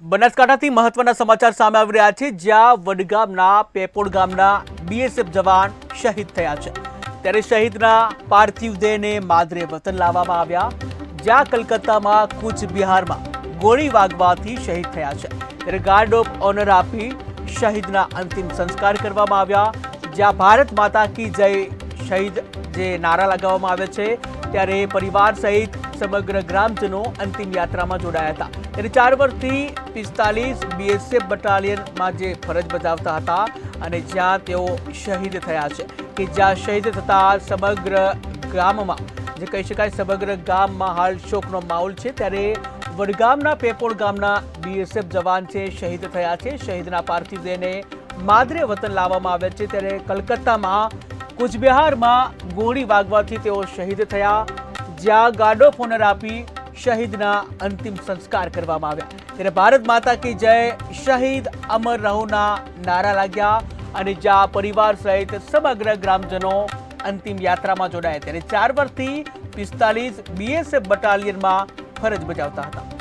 બનાસકાંઠાથી મહત્વના સમાચાર સામે આવી રહ્યા છે, જ્યાં વડગામના પેપોડ ગામના બીએસએફ જવાન શહીદ થયા છે। ત્યારે શહીદના પાર્થિવ દેહને માદરે વતન લાવવામાં આવ્યા, જ્યાં કલકત્તામાં કૂચ બિહારમાં ગોળી વાગવાથી શહીદ થયા છે। ત્યારે ગાર્ડ ઓફ ઓનર આપી શહીદના અંતિમ સંસ્કાર કરવામાં આવ્યા, જ્યાં ભારત માતા કી જય શહીદ જે નારા લગાવવામાં આવે છે, ત્યારે પરિવાર સહિત સમગ્ર ગ્રામજનો અંતિમ યાત્રામાં જોડાયા હતા। ત્યારે 4 વર્ષથી 45 બીએસએફ બટાલિયનમાં જે ફરજ બજાવતા હતા અને જ્યાં તેઓ શહીદ થયા છે, કે જ્યાં શહીદ થતા સમગ્ર ગામમાં જે કહી શકાય સમગ્ર ગામમાં હાલ શોકનો માહોલ છે। ત્યારે વડગામના પેપોડ ગામના બીએસએફ જવાન છે શહીદ થયા છે। શહીદના પાર્થિવ દેહને માદરે વતન લાવવામાં આવ્યા છે। ત્યારે કલકત્તામાં કૂચબિહારમાં ગોળી વાગવાથી તેઓ શહીદ થયા, જ્યાં ગાર્ડ ઓફ ઓનર આપી શહીદના અંતિમ સંસ્કાર કરવામાં આવ્યા। ત્યારે ભારત માતા કી જય શહીદ અમર રહોના નારા લાગ્યા અને જ્યાં પરિવાર સહિત સમગ્ર ગ્રામજનો અંતિમ યાત્રામાં જોડાયા। ત્યારે 4 વર્ષથી 45 બીએસએફ બટાલિયનમાં ફરજ બજાવતા હતા।